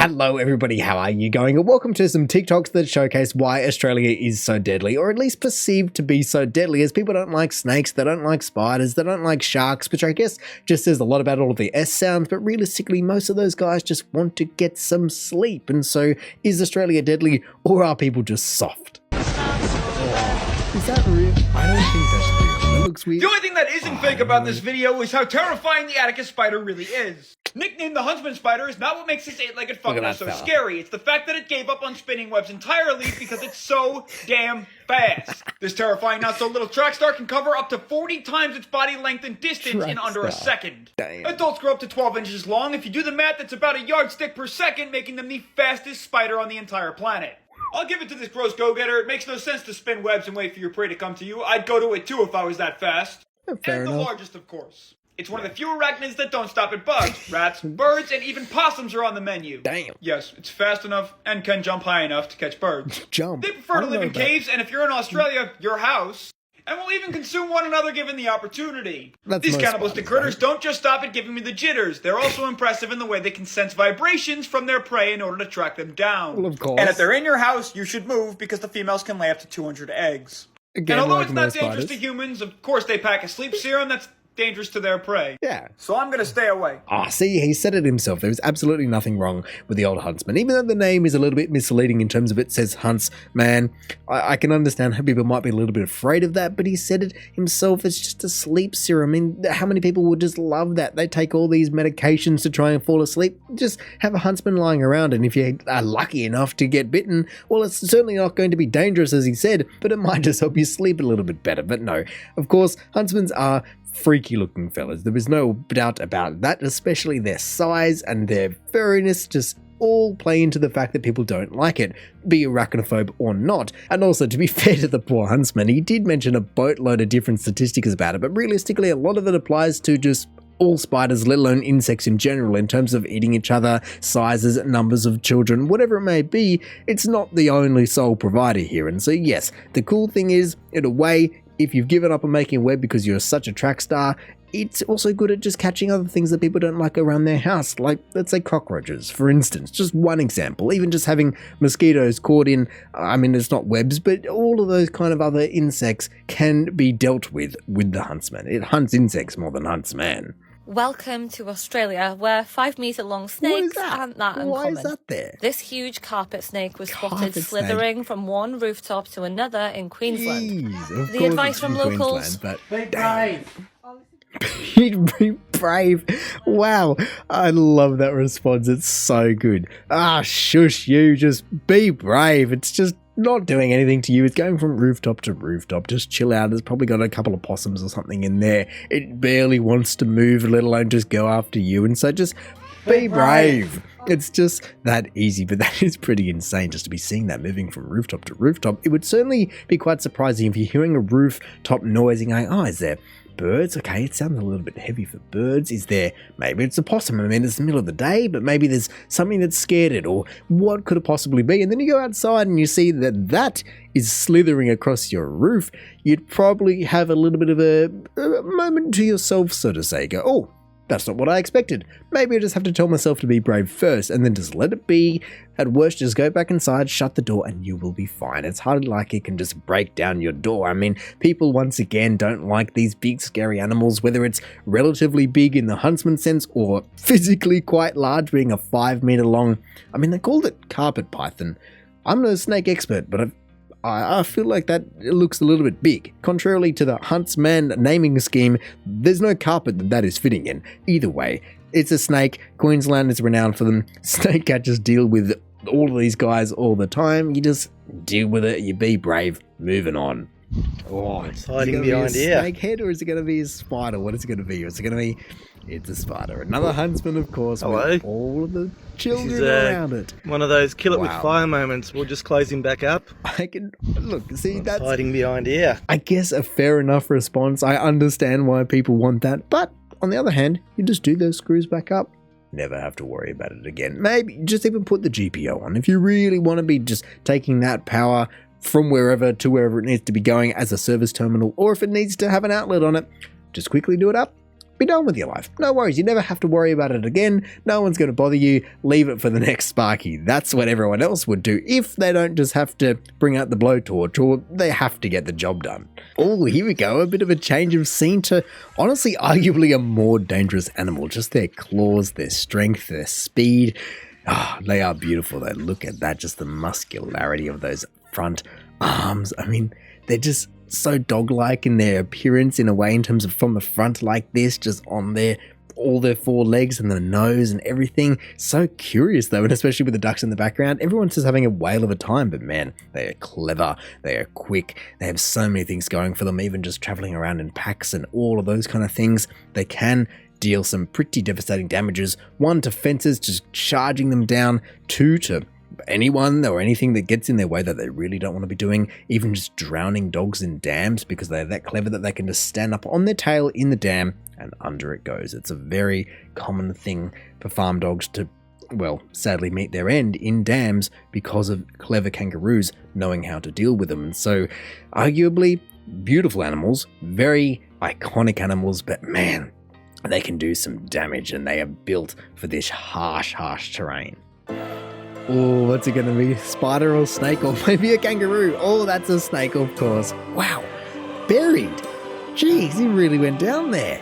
Hello everybody, how are you going? And welcome to some TikToks that showcase why Australia is so deadly, or at least perceived to be so deadly, as people don't like snakes, they don't like spiders, they don't like sharks, which I guess just says a lot about all of the S sounds, but realistically most of those guys just want to get some sleep. And so, is Australia deadly, or are people just soft? Is that real? I don't think that's real. That looks weird. The only thing that isn't fake about this video is how terrifying the Atticus spider really is. Nicknamed the Huntsman Spider is not what makes this 8-legged fucker so scary. It's the fact that it gave up on spinning webs entirely because it's so damn fast. This terrifying not-so-little track star can cover up to 40 times its body length and distance in under a second. Damn. Adults grow up to 12 inches long. If you do the math, that's about a yardstick per second, making them the fastest spider on the entire planet. I'll give it to this gross go-getter. It makes no sense to spin webs and wait for your prey to come to you. I'd go to it too if I was that fast. Fair and enough. The largest, of course. It's one of the few arachnids that don't stop at bugs. Rats, birds, and even possums are on the menu. Damn. Yes, it's fast enough and can jump high enough to catch birds. Jump. They prefer to live in caves, and if you're in Australia, your house. And will even consume one another given the opportunity. These cannibalistic critters don't just stop at giving me the jitters. They're also impressive in the way they can sense vibrations from their prey in order to track them down. Well, of course. And if they're in your house, you should move because the females can lay up to 200 eggs. Again, and although like it's not most dangerous spiders. to humans, of course they pack a sleep serum that's dangerous to their prey. Yeah. So I'm gonna stay away. See, he said it himself. There was absolutely nothing wrong with the old huntsman. Even though the name is a little bit misleading in terms of it says huntsman, I can understand how people might be a little bit afraid of that, but he said it himself. It's just a sleep serum. I mean, how many people would just love that? They take all these medications to try and fall asleep. Just have a huntsman lying around, and if you are lucky enough to get bitten, well, it's certainly not going to be dangerous, as he said, but it might just help you sleep a little bit better. But no, of course, huntsmen are freaky looking fellas. There is no doubt about that, especially their size and their furriness just all play into the fact that people don't like it, be arachnophobe or not. And also, to be fair to the poor huntsman, he did mention a boatload of different statistics about it, but realistically a lot of it applies to just all spiders, let alone insects in general, in terms of eating each other, sizes, numbers of children, whatever it may be. It's not the only sole provider here. And so yes, the cool thing is, in a way, if you've given up on making a web because you're such a track star, it's also good at just catching other things that people don't like around their house, like, let's say, cockroaches, for instance. Just one example. Even just having mosquitoes caught in, I mean, it's not webs, but all of those kind of other insects can be dealt with the huntsman. It hunts insects more than hunts man. Welcome to Australia, where 5-meter long snakes aren't that uncommon. Why is that there? This huge carpet snake was spotted slithering from one rooftop to another in Queensland. Jeez, The advice from locals: Be brave. Be brave. Wow, I love that response. It's so good. Shush you, just be brave. It's just not doing anything to you. It's going from rooftop to rooftop. Just chill out. It's probably got a couple of possums or something in there. It barely wants to move, let alone just go after you. And so just be brave. It's just that easy, but that is pretty insane just to be seeing that moving from rooftop to rooftop. It would certainly be quite surprising if you're hearing a rooftop noise and going, oh, is there birds? Okay, it sounds a little bit heavy for birds. Is there, maybe it's a possum. I mean, it's the middle of the day, but maybe there's something that scared it, or what could it possibly be? And then you go outside and you see that that is slithering across your roof. You'd probably have a little bit of a moment to yourself, so to say. Go, oh, that's not what I expected. Maybe I just have to tell myself to be brave first and then just let it be. At worst, just go back inside, shut the door, and you will be fine. It's hardly like it can just break down your door. I mean, people, once again, don't like these big, scary animals, whether it's relatively big in the huntsman sense or physically quite large, being a 5-meter long. I mean, they called it carpet python. I'm no snake expert, but I feel like that looks a little bit big. Contrarily to the huntsman naming scheme, there's no carpet that is fitting in. Either way, it's a snake. Queensland is renowned for them. Snake catchers deal with all of these guys all the time. You just deal with it. You be brave. Moving on. Oh, it's hiding a behind here. snake head, or is it going to be a spider? What is it going to be? Is it going to be... It's a spider. Another huntsman, of course, with all of the children around it. One of those kill it with fire moments. We'll just close him back up. I can look, see, that's hiding behind here. I guess a fair enough response. I understand why people want that, but on the other hand, you just do those screws back up. Never have to worry about it again. Maybe just even put the GPO on if you really want to be just taking that power from wherever to wherever it needs to be going as a service terminal, or if it needs to have an outlet on it, just quickly do it up. be done with your life. No worries, you never have to worry about it again. No one's going to bother you. Leave it for the next Sparky. That's what everyone else would do if they don't just have to bring out the blowtorch or they have to get the job done. Oh, here we go. A bit of a change of scene to, honestly, arguably a more dangerous animal. Just their claws, their strength, their speed. Ah, they are beautiful though. Look at that, just the muscularity of those front arms. I mean, they're just so dog-like in their appearance in a way, in terms of from the front like this, just on all their four legs and the nose and everything. So curious though, and especially with the ducks in the background, everyone's just having a whale of a time. But man, they are clever, they are quick, they have so many things going for them, even just traveling around in packs and all of those kind of things. They can deal some pretty devastating damages. 1, to fences, just charging them down. 2, to anyone or anything that gets in their way that they really don't want to be doing, even just drowning dogs in dams, because they're that clever that they can just stand up on their tail in the dam and under it goes. It's a very common thing for farm dogs to, well, sadly meet their end in dams because of clever kangaroos knowing how to deal with them. And so arguably beautiful animals, very iconic animals, but man, they can do some damage and they are built for this harsh terrain. Oh, what's it going to be? Spider or snake, or maybe a kangaroo? Oh, that's a snake, of course. Wow, buried. Jeez, he really went down there.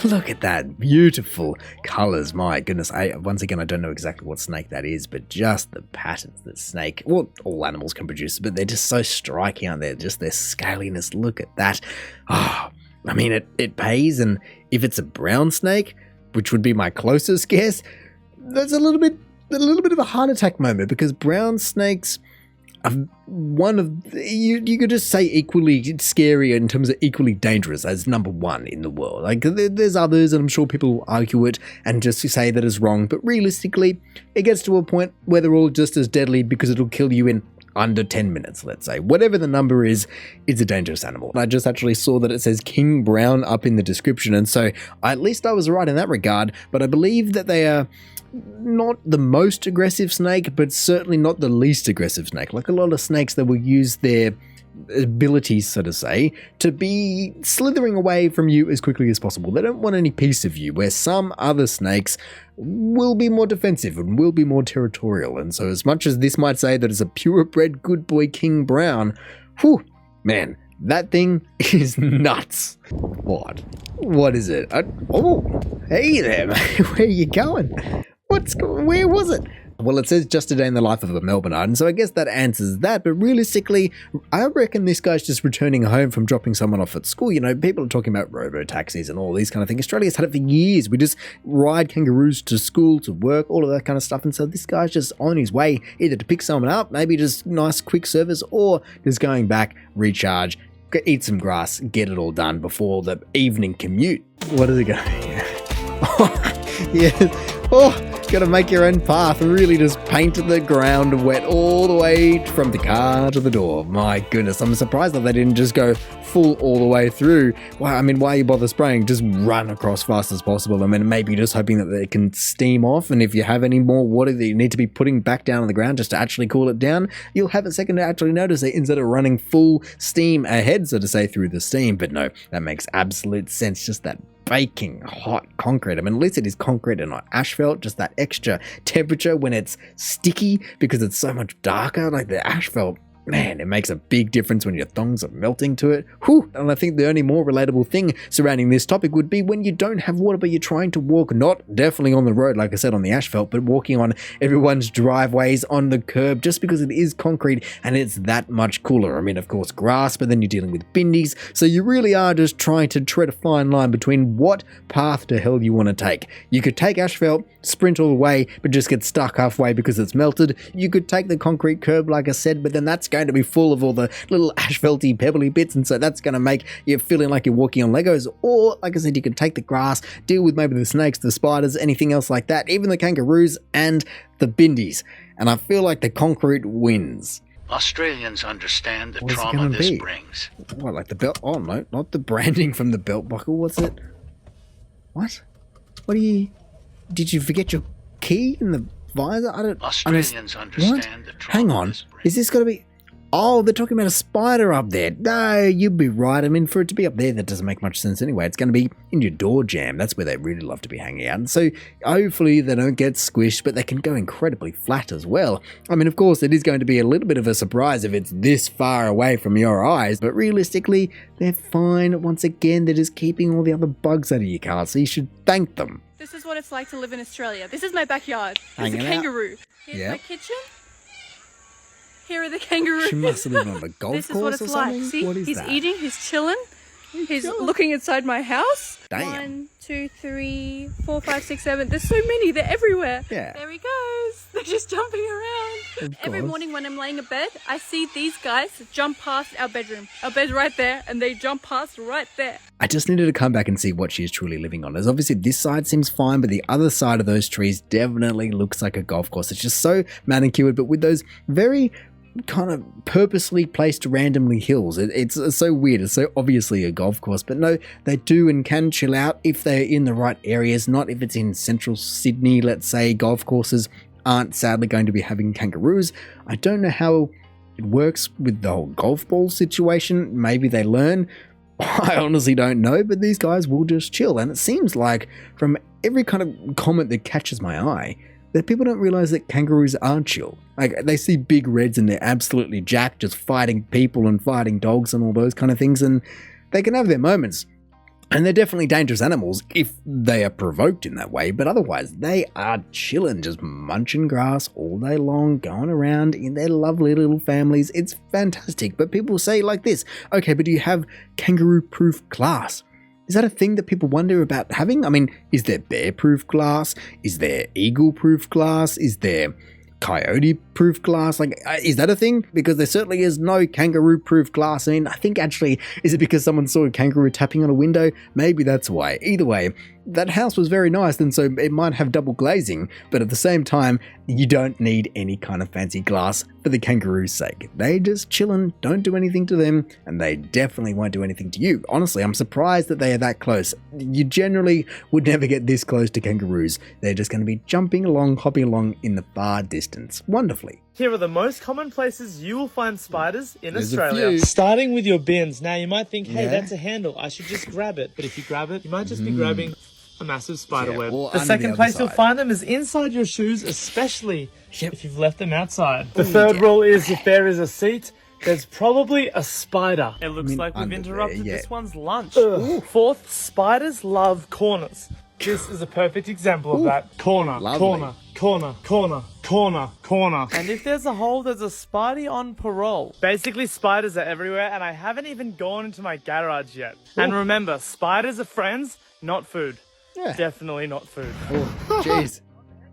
Look at that, beautiful colors. My goodness, once again, I don't know exactly what snake that is, but just the patterns that snake, well, all animals can produce, but they're just so striking, aren't they? Just their scaliness. Look at that. Oh, I mean, it pays, and if it's a brown snake, which would be my closest guess, that's a little bit of a heart attack moment, because brown snakes are one of, you could just say equally scary in terms of equally dangerous as number 1 in the world. Like, there's others, and I'm sure people will argue it and just say that is wrong, but realistically, it gets to a point where they're all just as deadly because it'll kill you in under 10 minutes, let's say. Whatever the number is, it's a dangerous animal. I just actually saw that it says King Brown up in the description, and so at least I was right in that regard, but I believe that they are not the most aggressive snake, but certainly not the least aggressive snake. Like a lot of snakes that will use their abilities, so to say, to be slithering away from you as quickly as possible. They don't want any piece of you, where some other snakes will be more defensive and will be more territorial. And so as much as this might say that it's a purebred good boy King Brown, whew, man, that thing is nuts. What is it? Oh, hey there, mate. Where are you going? Where was it? Well, it says just a day in the life of a Melbourneite, and so I guess that answers that. But realistically, I reckon this guy's just returning home from dropping someone off at school. You know, people are talking about robo-taxis and all these kind of things. Australia's had it for years. We just ride kangaroos to school, to work, all of that kind of stuff. And so this guy's just on his way either to pick someone up, maybe just nice quick service, or just going back, recharge, eat some grass, get it all done before the evening commute. What is it going to be? Yeah. Oh, gotta make your own path. Really just paint the ground wet all the way from the car to the door. My goodness, I'm surprised that they didn't just go full all the way through. Why you bother spraying? Just run across fast as possible. I mean, maybe just hoping that they can steam off, and if you have any more water that you need to be putting back down on the ground just to actually cool it down, you'll have a second to actually notice it instead of running full steam ahead, so to say, through the steam. But no, that makes absolute sense. Just that baking hot concrete. I mean, at least it is concrete and not asphalt, just that extra temperature when it's sticky because it's so much darker. Like the asphalt, man, it makes a big difference when your thongs are melting to it. Whew. And I think the only more relatable thing surrounding this topic would be when you don't have water, but you're trying to walk, not definitely on the road, like I said, on the asphalt, but walking on everyone's driveways, on the curb, just because it is concrete and it's that much cooler. I mean, of course, grass, but then you're dealing with bindies. So you really are just trying to tread a fine line between what path to hell you want to take. You could take asphalt, sprint all the way, but just get stuck halfway because it's melted. You could take the concrete curb, like I said, but then that's going to be full of all the little asphalty pebbly bits, and so that's going to make you feeling like you're walking on Legos. Or, like I said, you could take the grass, deal with maybe the snakes, the spiders, anything else like that, even the kangaroos and the bindies. And I feel like the concrete wins. Australians understand the trauma this brings. What, like the belt? Oh no, not the branding from the belt buckle. What's it? What? What do you? Did you forget your key in the visor? Australians understand the trauma. Hang on. This brings. Is this going to be? Oh, they're talking about a spider up there. No, you'd be right. I mean, for it to be up there, that doesn't make much sense anyway. It's going to be in your door jamb. That's where they really love to be hanging out. And so hopefully they don't get squished, but they can go incredibly flat as well. I mean, of course, it is going to be a little bit of a surprise if it's this far away from your eyes, but realistically, they're fine. Once again, they're just keeping all the other bugs out of your car, so you should thank them. This is what it's like to live in Australia. This is my backyard. There's a Hanging out. kangaroo. Here's Yep. my kitchen. Here are the kangaroos. She must have been on a golf This is course what or it's like. something. See, What is he's that? eating, he's chilling. He's looking inside my house. Damn. 1, 2, 3, 4, 5, 6, 7. There's so many. They're everywhere. Yeah. There he goes. They're just jumping around. Of Every course. morning when I'm laying in bed, I see these guys jump past our bedroom. Our bed's right there, and they jump past right there. I just needed to come back and see what she's truly living on. As obviously this side seems fine, but the other side of those trees definitely looks like a golf course. It's just so manicured, but with those very kind of purposely placed randomly hills. It's so weird. It's so obviously a golf course, but no, they do and can chill out if they're in the right areas, not if it's in central Sydney, let's say. Golf courses aren't sadly going to be having kangaroos. I don't know how it works with the whole golf ball situation. Maybe they learn. I honestly don't know, but these guys will just chill. And it seems like from every kind of comment that catches my eye, that people don't realize that kangaroos are chill. Like, they see big reds and they're absolutely jacked, just fighting people and fighting dogs and all those kind of things, and they can have their moments. And they're definitely dangerous animals if they are provoked in that way, but otherwise they are chilling, just munching grass all day long, going around in their lovely little families. It's fantastic. But people say like this, okay, but do you have kangaroo-proof glass? Is that a thing that people wonder about having? I mean, is there bear-proof glass? Is there eagle-proof glass? Is there coyote-proof glass? Like, is that a thing? Because there certainly is no kangaroo-proof glass. I mean, I think actually, is it because someone saw a kangaroo tapping on a window? Maybe that's why. Either way, that house was very nice, and so it might have double glazing, but at the same time, you don't need any kind of fancy glass for the kangaroo's sake. They just chillin', don't do anything to them, and they definitely won't do anything to you. Honestly, I'm surprised that they are that close. You generally would never get this close to kangaroos. They're just going to be jumping along, hopping along in the far distance. Wonderfully. Here are the most common places you will find spiders in There's a Australia. few. Starting with your bins. Now you might think, hey, Yeah. that's a handle. I should just grab it. But if you grab it, you might just be grabbing a massive spider Yeah, web. or The under second the other place you'll side. find them is inside your shoes, especially Yep. if you've left them outside. The third rule is if there is a seat, there's probably a spider. It looks like we've under interrupted there, yeah. this one's lunch. Fourth, spiders love corners. This is a perfect example of that. Corner, Lovely. corner, corner, corner, corner, corner. And if there's a hole, there's a spidey on parole. Basically, spiders are everywhere, and I haven't even gone into my garage yet. And remember, spiders are friends, not food. Yeah. Definitely not food. Oh, jeez.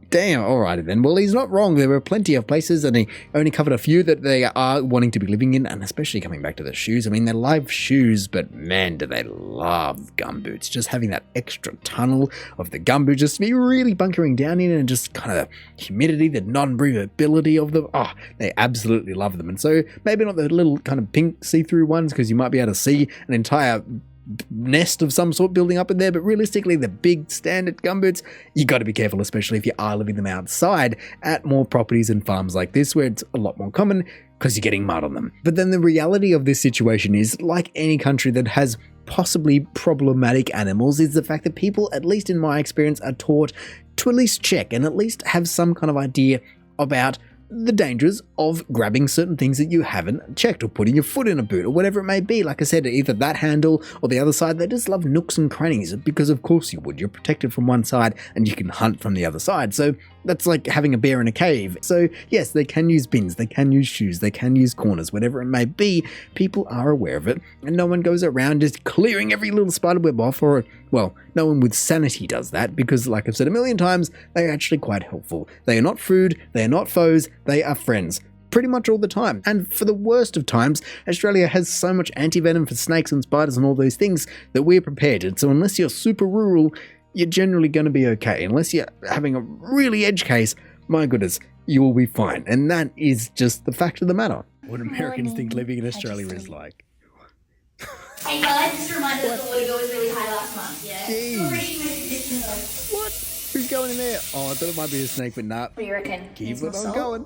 Damn, alrighty then. Well, he's not wrong. There were plenty of places, and he only covered a few that they are wanting to be living in, and especially coming back to the shoes. I mean, they love shoes, but man, do they love gumboots. Just having that extra tunnel of the gumboot, just to be really bunkering down in, and just kind of the humidity, the non-breathability of them. Oh, they absolutely love them. And so maybe not the little kind of pink see-through ones, because you might be able to see an entire nest of some sort building up in there, but realistically the big standard gumboots, you got to be careful, especially if you are living them outside at more properties and farms like this, where it's a lot more common because you're getting mud on them. But then the reality of this situation is, like any country that has possibly problematic animals, is the fact that people, at least in my experience, are taught to at least check and at least have some kind of idea about the dangers of grabbing certain things that you haven't checked, or putting your foot in a boot, or whatever it may be. Like I said, either that handle or the other side, they just love nooks and crannies, because of course you would. You're protected from one side and you can hunt from the other side. So that's like having a bear in a cave. So yes, they can use bins, they can use shoes, they can use corners, whatever it may be. People are aware of it, and no one goes around just clearing every little spiderweb off, or, well, no one with sanity does that, because like I've said a million times, they're actually quite helpful. They are not food, they are not foes, they are friends. Pretty much all the time. And for the worst of times, Australia has so much anti-venom for snakes and spiders and all those things that we're prepared. And so unless you're super rural, you're generally going to be okay. Unless you're having a really edge case, my goodness, you will be fine. And that is just the fact of the matter. What Americans think living in Australia is like. Hey guys, just a reminder that the logo was really high last month, yeah? Jeez. What? Who's going in there? Oh, I thought it might be a snake, but nah. What do you reckon? Keep Need it some on salt? going.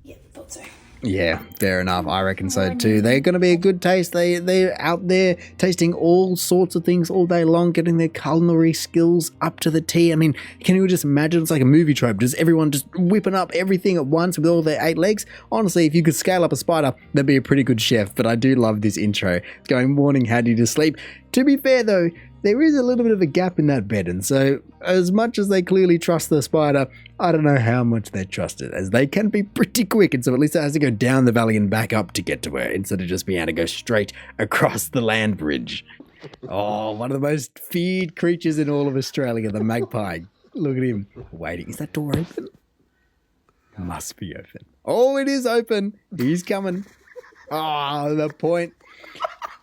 Yeah, thought so. Yeah, fair enough. I reckon so too. They're going to be a good taste. They're out there tasting all sorts of things all day long, getting their culinary skills up to the T. I mean, can you just imagine? It's like a movie trope. Just everyone just whipping up everything at once with all their 8 legs. Honestly, if you could scale up a spider, that'd be a pretty good chef. But I do love this intro. Going, morning, how do you sleep? To be fair though, there is a little bit of a gap in that bed, and so as much as they clearly trust the spider, I don't know how much they trust it, as they can be pretty quick, and so at least it has to go down the valley and back up to get to her, instead of just being able to go straight across the land bridge. Oh, one of the most feared creatures in all of Australia, the magpie. Look at him waiting. Is that door open? Must be open. Oh, it is open. He's coming. Oh, the point.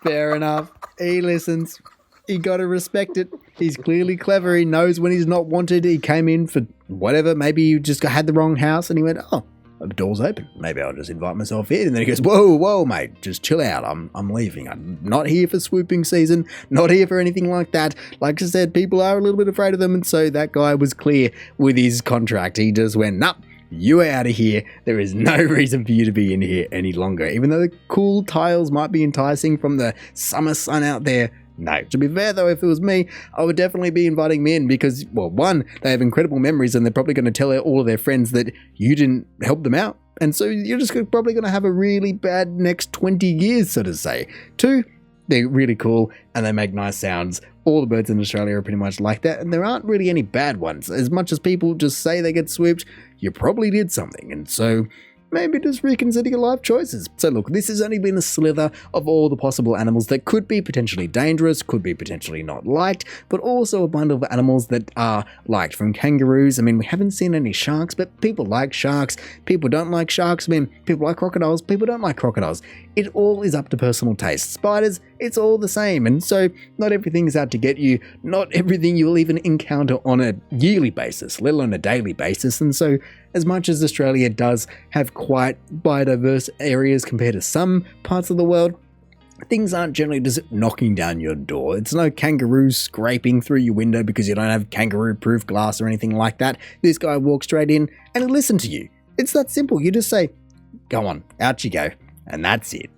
Fair enough. He listens. You gotta respect it. He's clearly clever. He knows when he's not wanted. He came in for whatever. Maybe you just had the wrong house and he went, oh, the door's open. Maybe I'll just invite myself in. And then he goes, whoa, mate, just chill out. I'm leaving. I'm not here for swooping season. Not here for anything like that. Like I said, people are a little bit afraid of them. And so that guy was clear with his contract. He just went, nah, you are out of here. There is no reason for you to be in here any longer. Even though the cool tiles might be enticing from the summer sun out there, no. To be fair though, if it was me, I would definitely be inviting me in because, well, one, they have incredible memories and they're probably going to tell all of their friends that you didn't help them out. And so you're just probably going to have a really bad next 20 years, so to say. Two, they're really cool and they make nice sounds. All the birds in Australia are pretty much like that, and there aren't really any bad ones. As much as people just say they get swooped, you probably did something, and so maybe just reconsider your life choices. So look, this has only been a slither of all the possible animals that could be potentially dangerous, could be potentially not liked, but also a bundle of animals that are liked. From kangaroos, I mean, we haven't seen any sharks, but people like sharks. People don't like sharks. I mean, people like crocodiles. People don't like crocodiles. It all is up to personal taste. Spiders, it's all the same. And so not everything is out to get you. Not everything you will even encounter on a yearly basis, let alone a daily basis. And so as much as Australia does have quite biodiverse areas compared to some parts of the world, things aren't generally just knocking down your door. It's no kangaroos scraping through your window because you don't have kangaroo-proof glass or anything like that. This guy walks straight in and he'll listen to you. It's that simple. You just say, go on, out you go. And that's it.